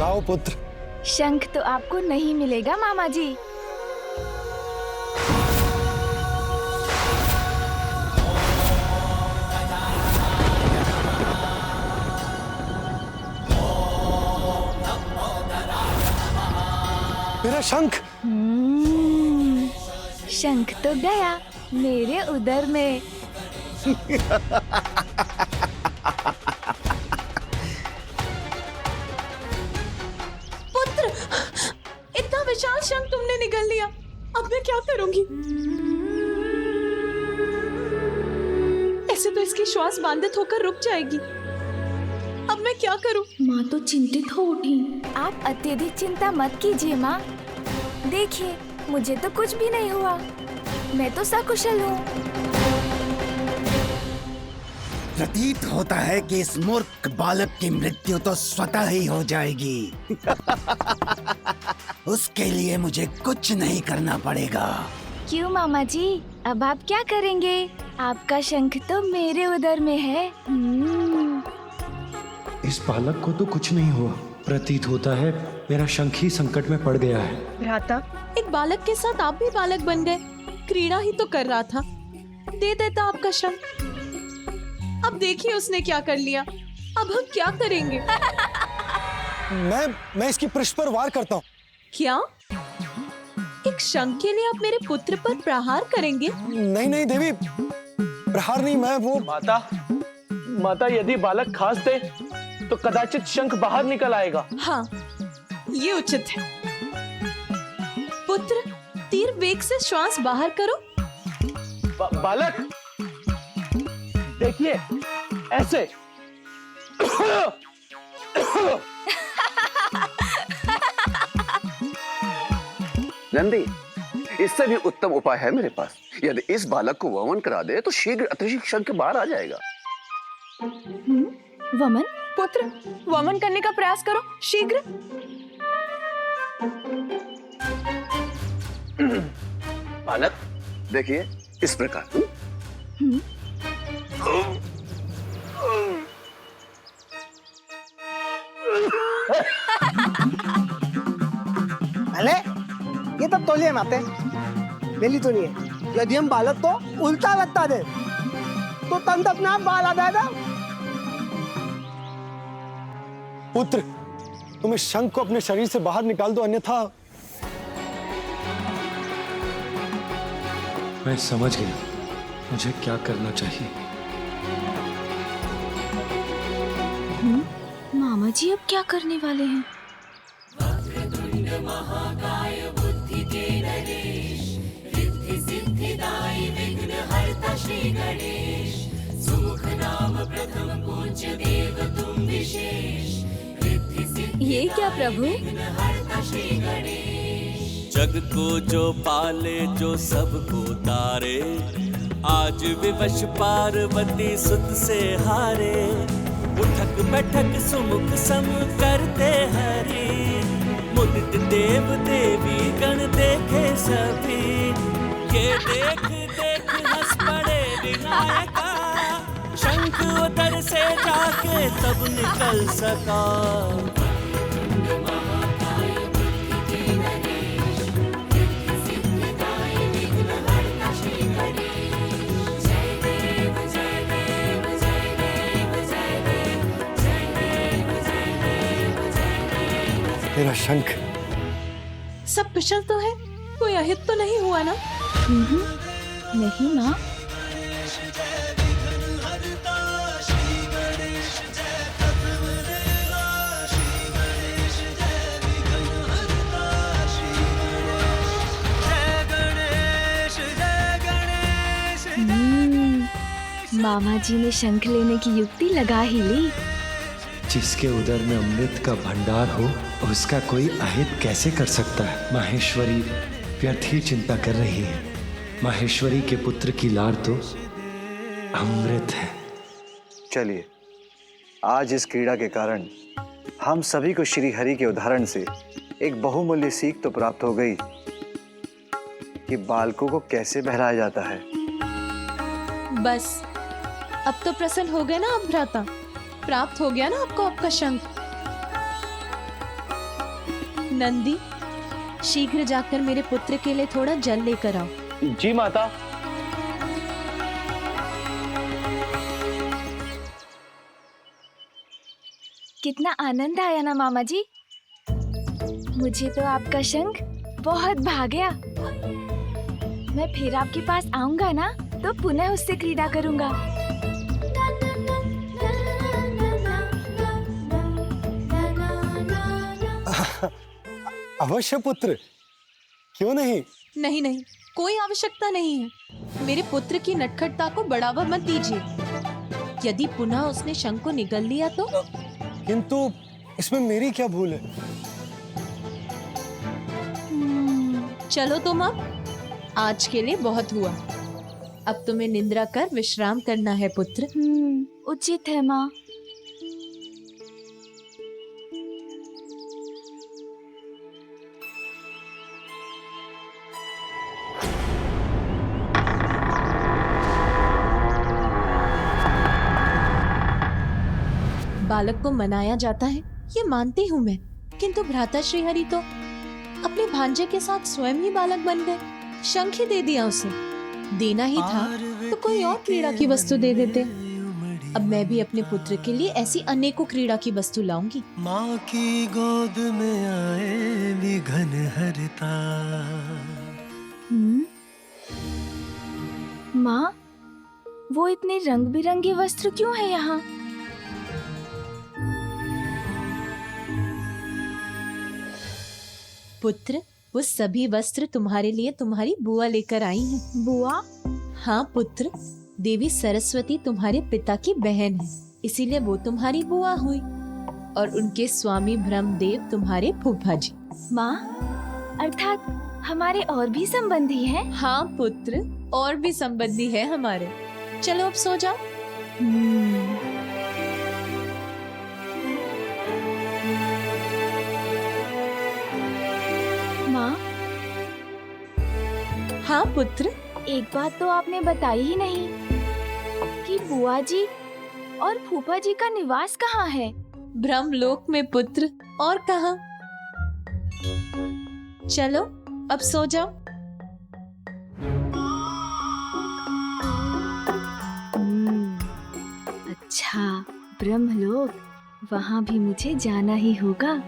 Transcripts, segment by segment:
जाओ पुत्र। शंख तो आपको नहीं मिलेगा मामा जी। मेरा शंख। शंख तो गया मेरे उदर में। पुत्र, इतना विशाल शंख तुमने निगल लिया, अब मैं क्या करूंगी? ऐसे तो इसकी श्वास बाधित होकर रुक जाएगी। अब मैं क्या करूं? माँ तो चिंतित हो उठी। आप अत्यधिक चिंता मत कीजिए माँ। देखिए, मुझे तो कुछ भी नहीं हुआ, मैं तो सकुशल हूँ। प्रतीत होता है कि इस मूर्ख बालक की मृत्यु तो स्वतः ही हो जाएगी। उसके लिए मुझे कुछ नहीं करना पड़ेगा। क्यों मामा जी, अब आप क्या करेंगे? आपका शंख तो मेरे उदर में है। इस बालक को तो कुछ नहीं हुआ। प्रतीत होता है मेरा शंख ही संकट में पड़ गया है। भ्राता, एक बालक के साथ आप भी बालक बन गए। क्रीड़ा ही तो कर रहा था, दे देता आपका शंख। अब देखिए उसने क्या कर लिया। अब हम क्या करेंगे? मैं इसकी पृष्ठ पर वार करता हूँ। क्या? एक शंख के लिए आप मेरे पुत्र पर प्रहार करेंगे? नहीं नहीं देवी, प्रहार नहीं, मैं वो। माता यदि बालक खास दे तो कदाचित शंख बाहर निकल आएगा। हाँ, ये उचित है। पुत्र, तीर वेग से श्वास बाहर करो। बालक देखिए, ऐसे। नंदी, इससे भी उत्तम उपाय है मेरे पास। यदि इस बालक को वमन करा दे तो शीघ्र अतिशीघ्र शंख बाहर आ जाएगा। वमन? पुत्र, वमन करने का प्रयास करो शीघ्र। बालक देखिए, इस प्रकार। अरे ये तो तोलिए माते, बेली तो नहीं है। यदि हम बालक को उल्टा लगता दे तो तंत अपने आप बाहर आ जाएगा। पुत्र, तुम इस शंख को अपने शरीर से बाहर निकाल दो, अन्यथा। मैं समझ गया मुझे क्या करना चाहिए। मामा जी अब क्या करने वाले हैं? ये क्या प्रभु? जग को जो पाले, जो सबको तारे, आज विवश पार्वती सुत से हारे। उठक बैठक सुमुख सम करते हरि, मुदित देव देवी गण देखे सभी। ये देख देख हंस पड़े विनायका, शंख उदर से जाके तब निकल सका। मेरा शंख। सब कुशल तो है, कोई अहित तो नहीं हुआ ना? नहीं माँ। मामा जी ने शंख लेने की युक्ति लगा ही ली। जिसके उदर में अमृत का भंडार हो उसका कोई अहित कैसे कर सकता है। माहेश्वरी व्यर्थ ही चिंता कर रही है। माहेश्वरी के पुत्र की लार तो अमृत है। चलिए, आज इस क्रीड़ा के कारण हम सभी को श्री हरि के उदाहरण से एक बहुमूल्य सीख तो प्राप्त हो गई कि बालकों को कैसे बहलाया जाता है। बस अब तो प्रसन्न हो गए ना आप भ्राता? प्राप्त हो गया ना आपको आपका शंख? नंदी, शीघ्र जाकर मेरे पुत्र के लिए थोड़ा जल लेकर आओ। जी माता। कितना आनंद आया ना मामा जी। मुझे तो आपका शंख बहुत भा गया। मैं फिर आपके पास आऊंगा ना तो पुनः उससे क्रीड़ा करूंगा। अवश्य पुत्र, क्यों नहीं? नहीं नहीं, कोई आवश्यकता नहीं है। मेरे पुत्र की नटखटता को बढ़ावा मत दीजिए। यदि पुनः उसने शंख को निगल लिया तो? किंतु इसमें मेरी क्या भूल है? चलो तुम अब, आज के लिए बहुत हुआ। अब तुम्हें निद्रा कर विश्राम करना है पुत्र। उचित है माँ। बालक को मनाया जाता है, ये मानती हूँ मैं, किंतु भ्राता श्रीहरि तो अपने भांजे के साथ स्वयं ही बालक बन गए। शंख ही दे दिया उसे। देना ही था तो कोई और क्रीड़ा की वस्तु दे देते। अब मैं भी अपने पुत्र के लिए ऐसी अनेकों क्रीड़ा की वस्तु लाऊंगी। माँ की गोद में आए विघन हरता। माँ, वो इतने रंग बिरंगे वस्त्र क्यों है यहाँ? पुत्र, वो सभी वस्त्र तुम्हारे लिए तुम्हारी बुआ लेकर आई है। बुआ? हाँ पुत्र, देवी सरस्वती तुम्हारे पिता की बहन है, इसीलिए वो तुम्हारी बुआ हुई। और उनके स्वामी ब्रह्मदेव तुम्हारे फूफा जी। माँ, अर्थात हमारे और भी संबंधी हैं? हाँ पुत्र, और भी संबंधी है हमारे। चलो अब सो जाओ। माँ? हाँ पुत्र? एक बात तो आपने बताई ही नहीं कि बुआ जी और फूफा जी का निवास कहाँ है? ब्रह्मलोक में पुत्र, और कहाँ। चलो अब सो जाओ। अच्छा, ब्रह्मलोक, वहाँ भी मुझे जाना ही होगा।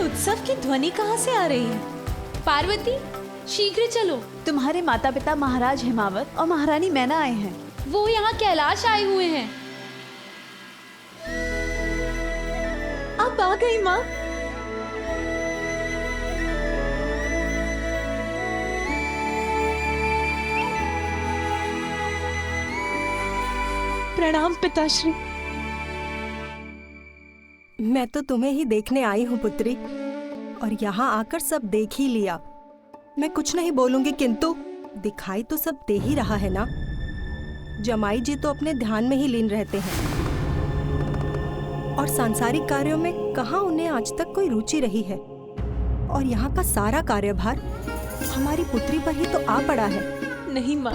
उत्सव की ध्वनि कहाँ से आ रही है? पार्वती, शीघ्र चलो। तुम्हारे माता पिता महाराज हिमावत और महारानी मैना आए हैं। वो यहाँ कैलाश आए हुए हैं। अब आ गई माँ। प्रणाम पिताश्री। मैं तो तुम्हें ही देखने आई हूँ पुत्री, और यहाँ आकर सब देख ही लिया। मैं कुछ नहीं बोलूंगी, किंतु दिखाई तो सब दे ही रहा है ना। जमाई जी तो अपने ध्यान में ही लीन रहते हैं, और सांसारिक कार्यों में कहाँ उन्हें आज तक कोई रुचि रही है। और यहाँ का सारा कार्यभार हमारी पुत्री पर ही तो आ पड़ा है। नहीं माँ।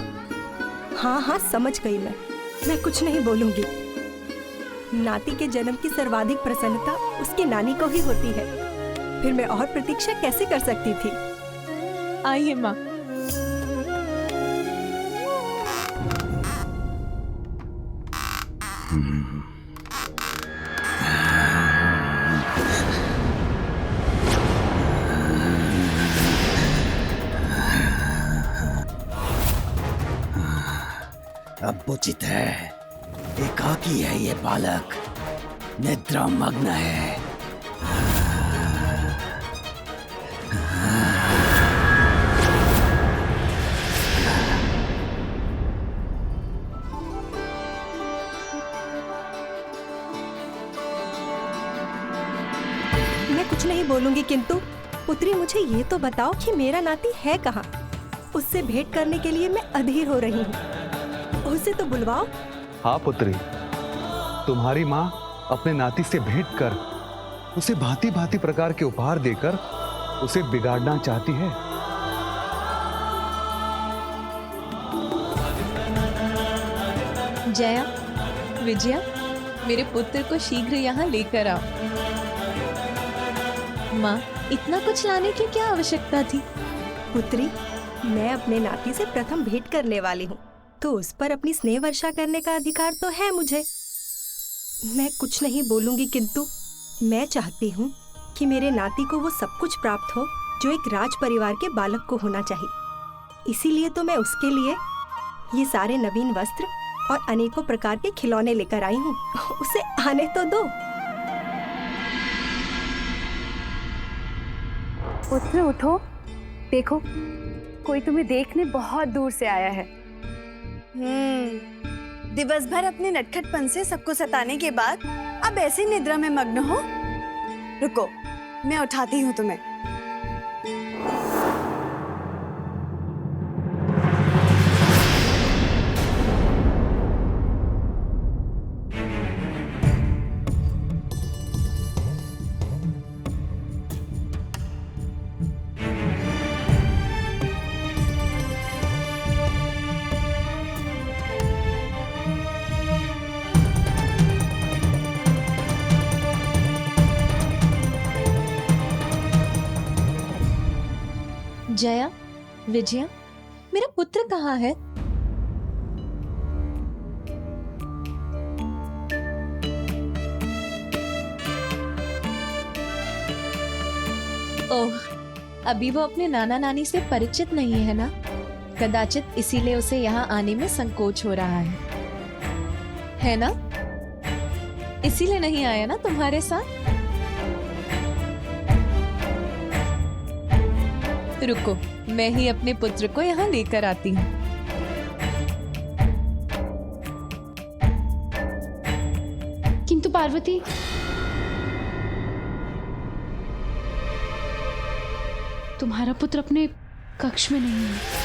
हाँ हाँ, समझ गई मैं कुछ नहीं बोलूंगी। नाती के जन्म की सर्वाधिक प्रसन्नता उसकी नानी को ही होती है, फिर मैं और प्रतीक्षा कैसे कर सकती थी। आइए माँ। अब उचित है। एकाकी है ये बालक, निद्रा मग्न है। मैं कुछ नहीं बोलूंगी, किंतु पुत्री मुझे ये तो बताओ कि मेरा नाती है कहाँ? उससे भेंट करने के लिए मैं अधीर हो रही हूँ। उसे तो बुलवाओ। हाँ पुत्री, तुम्हारी माँ अपने नाती से भेंट कर उसे भांति भांति प्रकार के उपहार देकर उसे बिगाड़ना चाहती है। जया, विजया, मेरे पुत्र को शीघ्र यहाँ लेकर आओ। माँ, इतना कुछ लाने की क्या आवश्यकता थी? पुत्री, मैं अपने नाती से प्रथम भेंट करने वाली हूँ, तो उस पर अपनी स्नेह वर्षा करने का अधिकार तो है मुझे। मैं कुछ नहीं बोलूंगी, किंतु मैं चाहती हूँ कि मेरे नाती को वो सब कुछ प्राप्त हो जो एक राज परिवार के बालक को होना चाहिए। इसीलिए तो मैं उसके लिए ये सारे नवीन वस्त्र और अनेकों प्रकार के खिलौने लेकर आई हूँ। उसे आने तो दो। पुत्र उठो, देखो कोई तुम्हें देखने बहुत दूर से आया है। दिवस भर अपने नटखटपन से सबको सताने के बाद अब ऐसे निद्रा में मग्न हो। रुको, मैं उठाती हूँ तुम्हें। जया, विजया, मेरा पुत्र कहाँ है? ओह, अभी वो अपने नाना नानी से परिचित नहीं है ना? कदाचित इसीलिए उसे यहाँ आने में संकोच हो रहा है ना? इसीलिए नहीं आया ना तुम्हारे साथ? रुको, मैं ही अपने पुत्र को यहाँ लेकर आती हूँ। किंतु पार्वती, तुम्हारा पुत्र अपने कक्ष में नहीं है।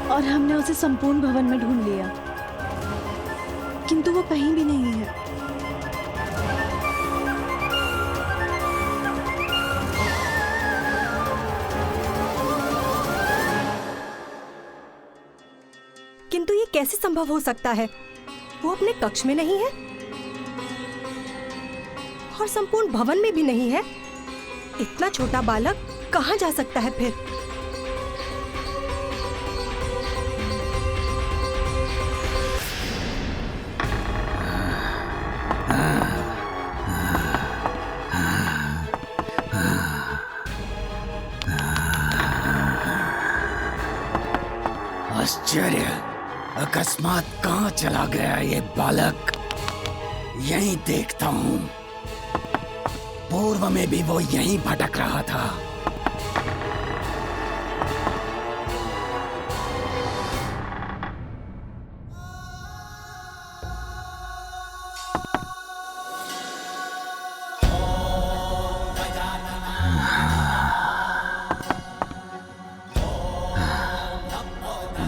और हमने उसे संपूर्ण भवन में ढूंढ लिया, किंतु वो कहीं भी नहीं है। किंतु ये कैसे संभव हो सकता है? वो अपने कक्ष में नहीं है और संपूर्ण भवन में भी नहीं है। इतना छोटा बालक कहाँ जा सकता है फिर? आश्चर्य, अकस्मात कहाँ चला गया ये बालक? यहीं देखता हूँ। पूर्व में भी वो यहीं भटक रहा था।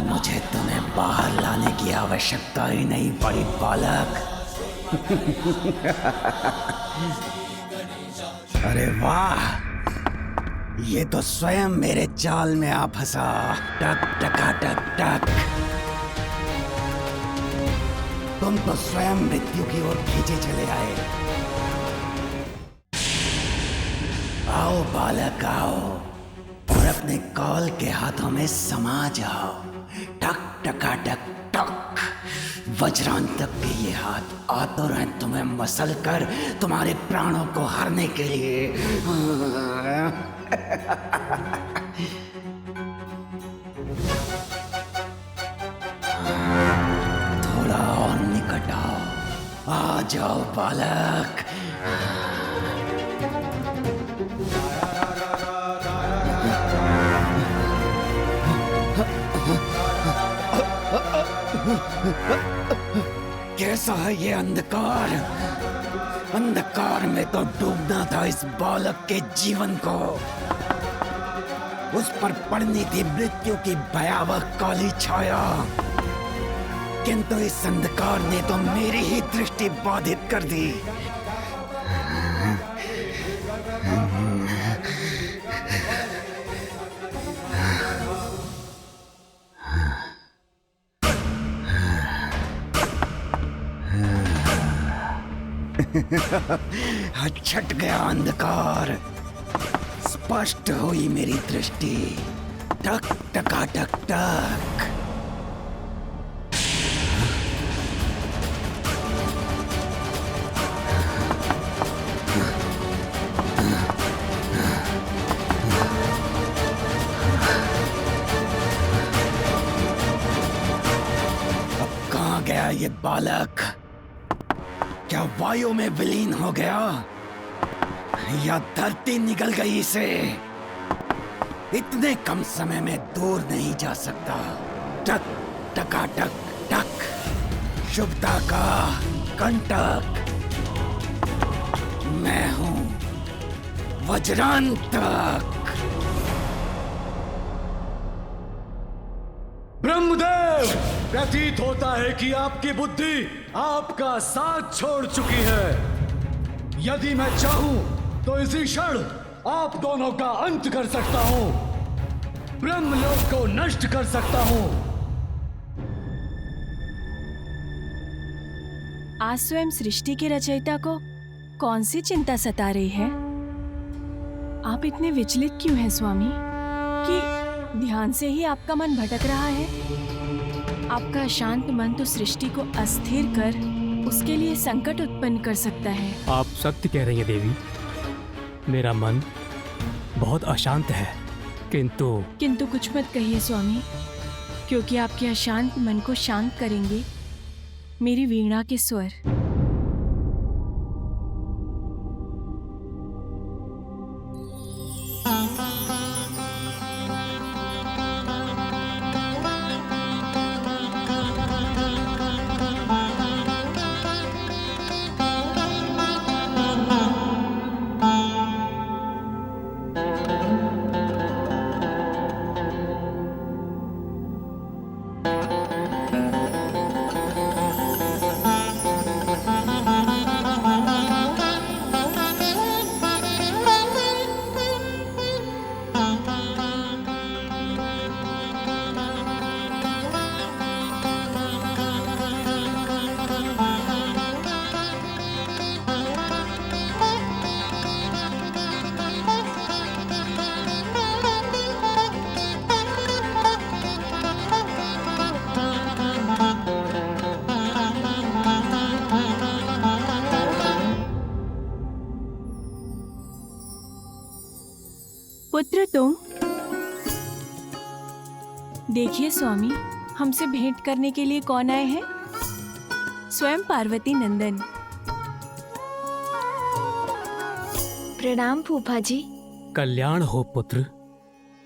मुझे तुम्हें बाहर लाने की आवश्यकता ही नहीं पड़ी बालक। अरे वाह, ये तो स्वयं मेरे जाल में आ फंसा। टक टका टक टक। तुम तो स्वयं मृत्यु की ओर खींचे चले आए। आओ बालक आओ, और अपने कौल के हाथों में समा जाओ। टक टका टक टक। वज्रांतक के ये हाथ आतुर हैं तुम्हें मसल कर तुम्हारे प्राणों को हरने के लिए। थोड़ा और निकट आओ, आ जाओ बालक। कैसा है ये अंधकार? अंधकार में तो डूबना था इस बालक के जीवन को। उस पर पड़नी थी मृत्यु की भयावह काली छाया, किंतु इस अंधकार ने तो मेरी ही दृष्टि बाधित कर दी। छट गया अंधकार, स्पष्ट हुई मेरी दृष्टि। टक टका टक टक। अब कहाँ गया ये बालक? क्या वायु में विलीन हो गया या धरती निगल गई इसे? इतने कम समय में दूर नहीं जा सकता। टक टका टक टक। शुभता का कंटक। मैं हूं वज्रांतक। ब्रह्मदेव, प्रतीत होता है कि आपकी बुद्धि आपका साथ छोड़ चुकी है। यदि मैं चाहूं तो इसी क्षण आप दोनों का अंत कर सकता हूं, ब्रह्मलोक को नष्ट कर सकता हूं। आज स्वयं सृष्टि के रचयिता को कौन सी चिंता सता रही है? आप इतने विचलित क्यों हैं स्वामी? कि ध्यान से ही आपका मन भटक रहा है? आपका अशांत मन तो सृष्टि को अस्थिर कर उसके लिए संकट उत्पन्न कर सकता है। आप सत्य कह रही हैं देवी, मेरा मन बहुत अशांत है, किंतु कुछ मत कहिए स्वामी, क्योंकि आपके अशांत मन को शांत करेंगे मेरी वीणा के स्वर। पुत्र तुम देखिए स्वामी, हमसे भेंट करने के लिए कौन आए हैं? स्वयं पार्वती नंदन। प्रणाम फूफा जी। कल्याण हो पुत्र।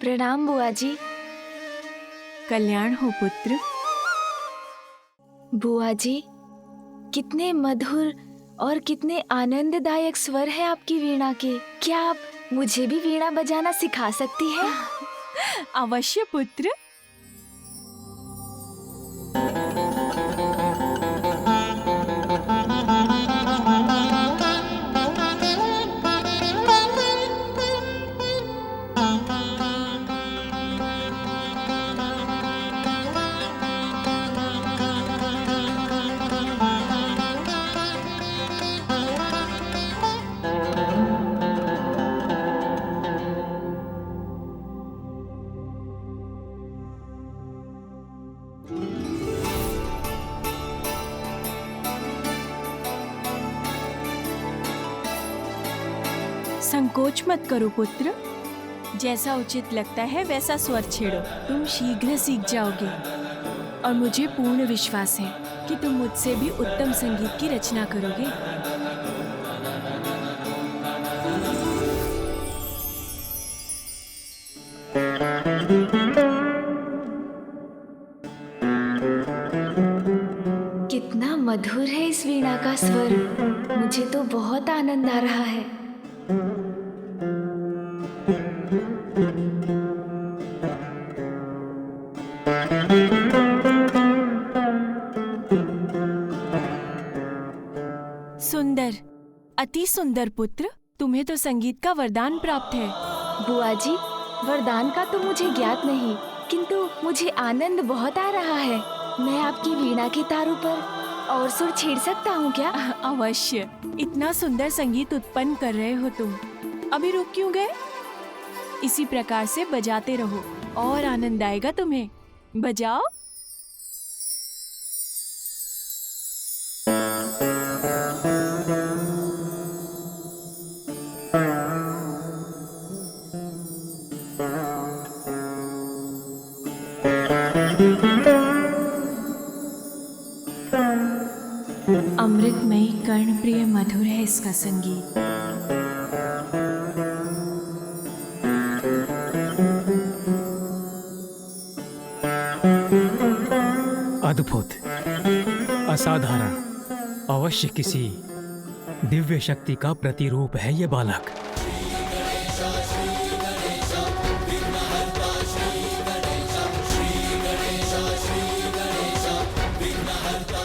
प्रणाम बुआ जी। कल्याण हो पुत्र। बुआ जी, कितने मधुर और कितने आनंददायक स्वर है आपकी वीणा के। क्या आप मुझे भी वीणा बजाना सिखा सकती हैं? अवश्य पुत्र। संकोच मत करो पुत्र, जैसा उचित लगता है वैसा स्वर छेड़ो। तुम शीघ्र सीख जाओगे और मुझे पूर्ण विश्वास है कि तुम मुझसे भी उत्तम संगीत की रचना करोगे। कितना मधुर है इस वीणा का स्वर। मुझे तो बहुत आनंद आ रहा है। सुंदर, अति सुंदर पुत्र। तुम्हें तो संगीत का वरदान प्राप्त है। बुआ जी, वरदान का तो मुझे ज्ञात नहीं, किंतु मुझे आनंद बहुत आ रहा है। मैं आपकी वीणा के तारों पर और सुर छेड़ सकता हूँ क्या? अवश्य। इतना सुंदर संगीत उत्पन्न कर रहे हो तुम, अभी रुक क्यों गए? इसी प्रकार से बजाते रहो और आनंद आएगा तुम्हें। बजाओ। अमृतमयी कर्णप्रिय मधुर है इसका संगीत। अद्भुत, असाधारण, अवश्य किसी दिव्य शक्ति का प्रतिरूप है ये बालक।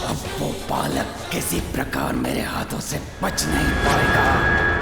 अब वो बालक किसी प्रकार मेरे हाथों से बच नहीं पाएगा।